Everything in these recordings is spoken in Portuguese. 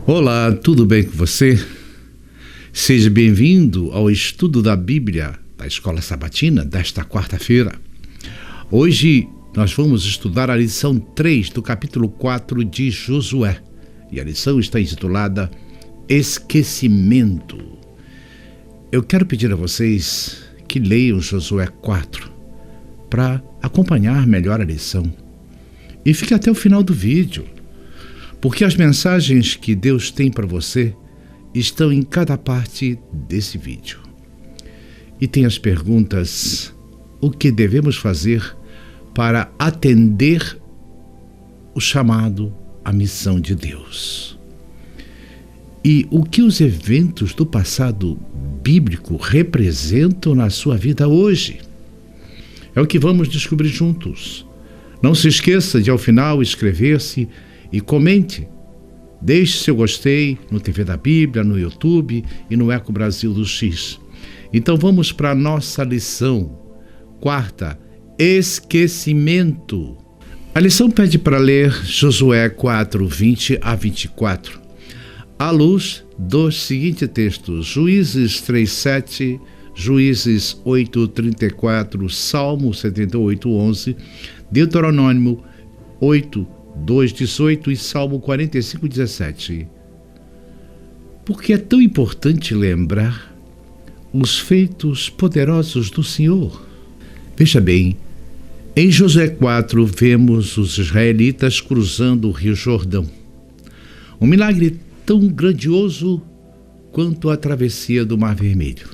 Olá, tudo bem com você? Seja bem-vindo ao estudo da Bíblia da Escola Sabatina desta quarta-feira. Hoje nós vamos estudar a lição 3 do capítulo 4 de Josué. E a lição está intitulada Esquecimento. Eu quero pedir a vocês que leiam Josué 4 para acompanhar melhor a lição. E fique até o final do vídeo, porque as mensagens que Deus tem para você estão em cada parte desse vídeo. E tem as perguntas: o que devemos fazer para atender o chamado, a missão de Deus? E o que os eventos do passado bíblico representam na sua vida hoje? É o que vamos descobrir juntos. Não se esqueça de, ao final, inscrever-se e comente. Deixe seu gostei no TV da Bíblia, no YouTube e no Eco Brasil do X. Então vamos para a nossa lição quarta, esquecimento. A lição pede para ler Josué 4, 20 a 24, à luz dos seguintes textos: Juízes 3, 7, Juízes 8, 34, Salmo 78, 11, Deuteronômio 8, 2, 18 e Salmo 45, 17. Porque é tão importante lembrar os feitos poderosos do Senhor. Veja bem, em Josué 4 vemos os israelitas cruzando o rio Jordão. Um milagre tão grandioso quanto a travessia do Mar Vermelho.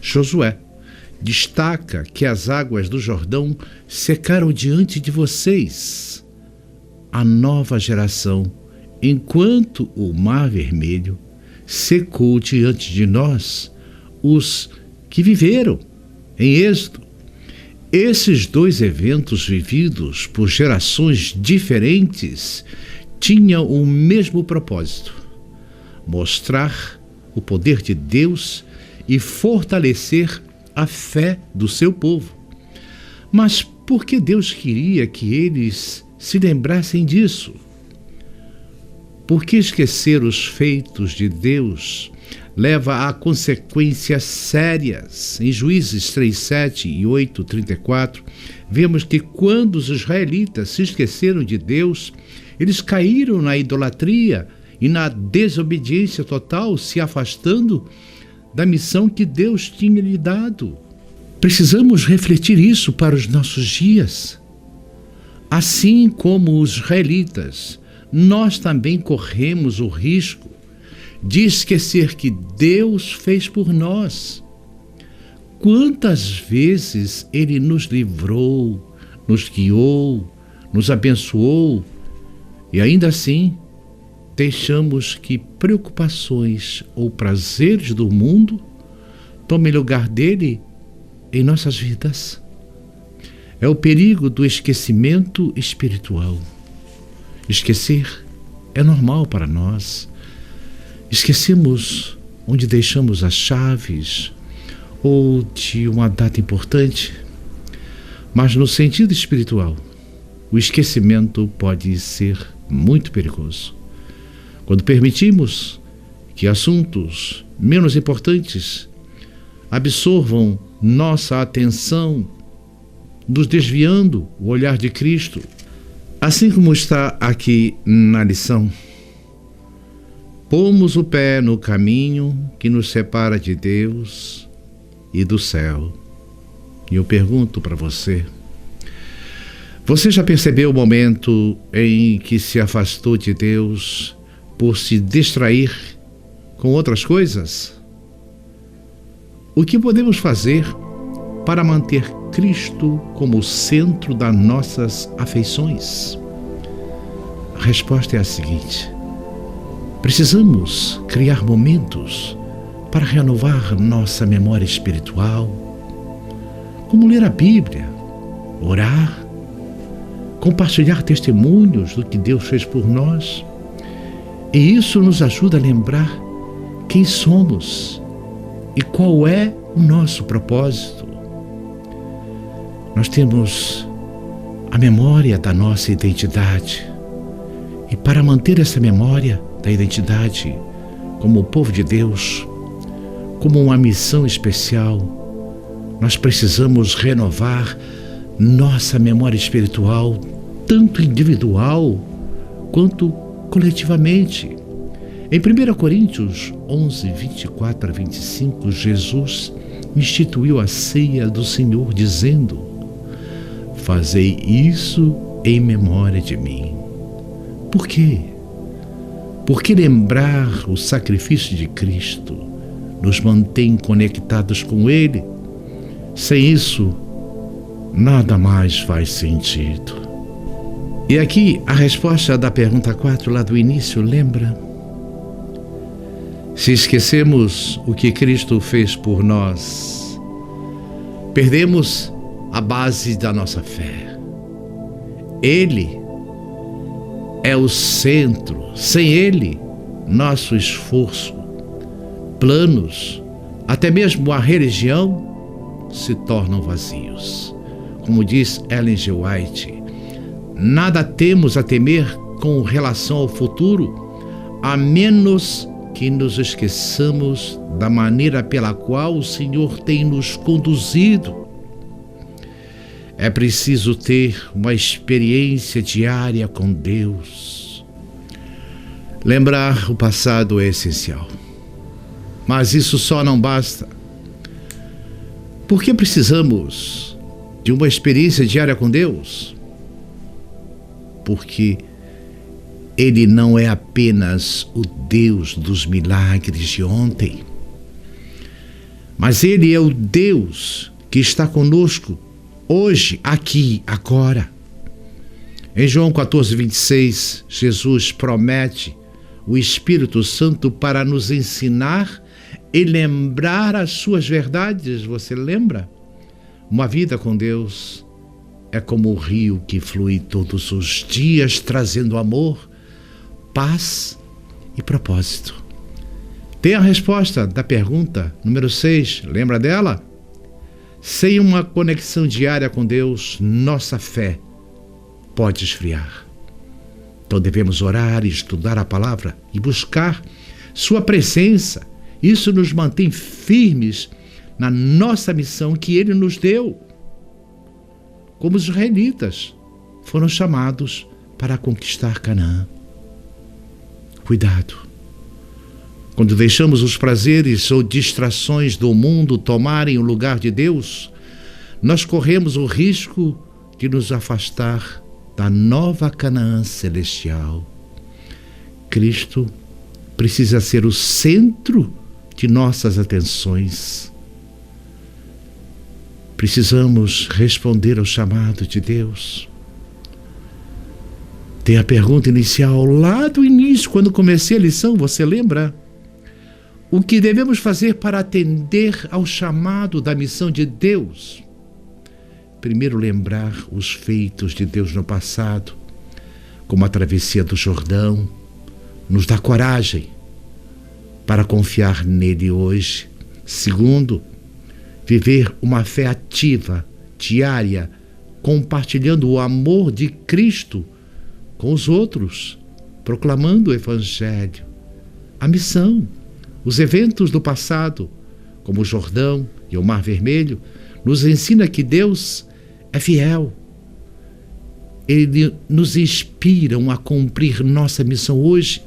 Josué destaca que as águas do Jordão secaram diante de vocês, a nova geração, enquanto o Mar Vermelho secou diante de nós, os que viveram em Êxodo. Esses dois eventos vividos por gerações diferentes tinham o mesmo propósito: mostrar o poder de Deus e fortalecer a fé do seu povo. Mas por que Deus queria que eles se lembrassem disso? Por que esquecer os feitos de Deus leva a consequências sérias? Em Juízes 3, 7 e 8, 34, vemos que quando os israelitas se esqueceram de Deus, eles caíram na idolatria e na desobediência total, se afastando da missão que Deus tinha lhe dado. Precisamos refletir isso para os nossos dias. Assim como os israelitas, nós também corremos o risco de esquecer que Deus fez por nós. Quantas vezes Ele nos livrou, nos guiou, nos abençoou, e ainda assim deixamos que preocupações ou prazeres do mundo tomem lugar dele em nossas vidas. É o perigo do esquecimento espiritual. Esquecer é normal para nós. Esquecemos onde deixamos as chaves ou de uma data importante. Mas no sentido espiritual, o esquecimento pode ser muito perigoso. Quando permitimos que assuntos menos importantes absorvam nossa atenção, nos desviando o olhar de Cristo. Assim como está aqui na lição, pomos o pé no caminho que nos separa de Deus e do céu. E eu pergunto para você: você já percebeu o momento em que se afastou de Deus por se distrair com outras coisas? O que podemos fazer para manter Cristo como o centro das nossas afeições? A resposta é a seguinte: precisamos criar momentos para renovar nossa memória espiritual, como ler a Bíblia, orar, compartilhar testemunhos do que Deus fez por nós. E isso nos ajuda a lembrar quem somos e qual é o nosso propósito. Nós temos a memória da nossa identidade. E para manter essa memória, da identidade como povo de Deus, como uma missão especial, nós precisamos renovar nossa memória espiritual, tanto individual quanto coletivamente. Em 1 Coríntios 11, 24 a 25, Jesus instituiu a ceia do Senhor, dizendo: fazei isso em memória de mim. Por quê? Porque lembrar o sacrifício de Cristo nos mantém conectados com Ele. Sem isso, nada mais faz sentido. E aqui a resposta da pergunta 4 lá do início, lembra? Se esquecemos o que Cristo fez por nós, perdemos a base da nossa fé. Ele é o centro. Sem Ele, nosso esforço, planos, até mesmo a religião se tornam vazios. Como diz Ellen G. White, nada temos a temer com relação ao futuro, a menos que nos esqueçamos da maneira pela qual o Senhor tem nos conduzido. É preciso ter uma experiência diária com Deus. Lembrar o passado é essencial, mas isso só não basta. Por que precisamos de uma experiência diária com Deus? Porque Ele não é apenas o Deus dos milagres de ontem, mas Ele é o Deus que está conosco hoje, aqui, agora. Em João 14, 26, Jesus promete o Espírito Santo para nos ensinar e lembrar as suas verdades. Você lembra? Uma vida com Deus é como o rio que flui todos os dias, trazendo amor, paz e propósito. Tem a resposta da pergunta número 6, lembra dela? Sem uma conexão diária com Deus, nossa fé pode esfriar. Então devemos orar, estudar a palavra e buscar sua presença. Isso nos mantém firmes na nossa missão que Ele nos deu. Como os israelitas foram chamados para conquistar Canaã. Cuidado. Quando deixamos os prazeres ou distrações do mundo tomarem o lugar de Deus, nós corremos o risco de nos afastar da nova Canaã celestial. Cristo precisa ser o centro de nossas atenções. Precisamos responder ao chamado de Deus. Tem a pergunta inicial lá do início, quando comecei a lição, você lembra? O que devemos fazer para atender ao chamado da missão de Deus? Primeiro, lembrar os feitos de Deus no passado, como a travessia do Jordão, nos dá coragem para confiar nele hoje. Segundo, viver uma fé ativa, diária, compartilhando o amor de Cristo com os outros, proclamando o Evangelho. A missão, os eventos do passado, como o Jordão e o Mar Vermelho, nos ensina que Deus é fiel. Ele nos inspiram a cumprir nossa missão hoje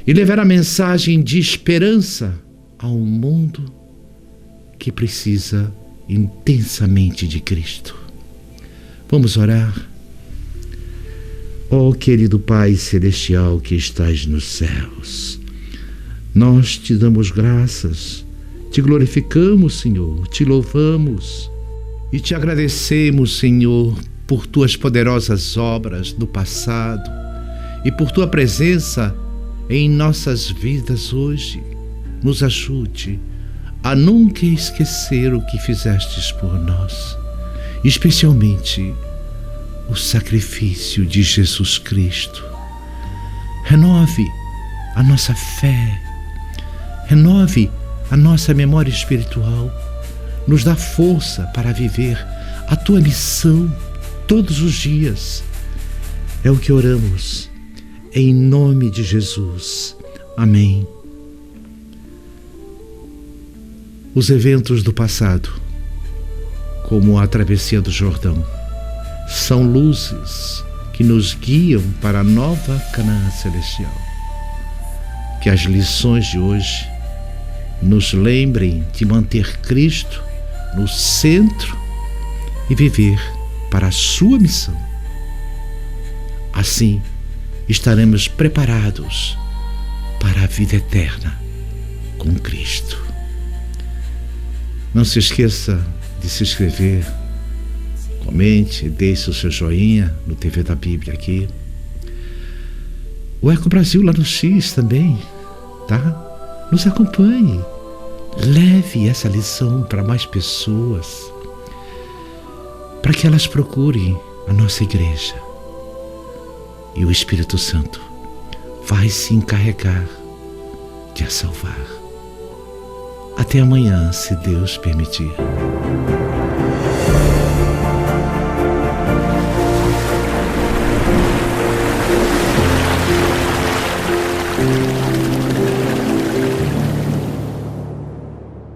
e levar a mensagem de esperança ao mundo que precisa intensamente de Cristo. Vamos orar. Ó querido Pai Celestial que estás nos céus, nós te damos graças, te glorificamos, Senhor, te louvamos e te agradecemos, Senhor, por tuas poderosas obras do passado e por tua presença em nossas vidas hoje. Nos ajude a nunca esquecer o que fizestes por nós, especialmente o sacrifício de Jesus Cristo. Renove a nossa fé, renove a nossa memória espiritual, nos dá força para viver a tua missão todos os dias. É o que oramos em nome de Jesus. Amém. Os eventos do passado, como a travessia do Jordão, são luzes que nos guiam para a nova Canaã celestial. Que as lições de hoje nos lembrem de manter Cristo no centro e viver para a sua missão. Assim, estaremos preparados para a vida eterna com Cristo. Não se esqueça de se inscrever, comente, deixe o seu joinha no TV da Bíblia aqui. O Eco Brasil lá no X também, tá? Nos acompanhe. Leve essa lição para mais pessoas, para que elas procurem a nossa igreja. E o Espírito Santo vai se encarregar de a salvar. Até amanhã, se Deus permitir.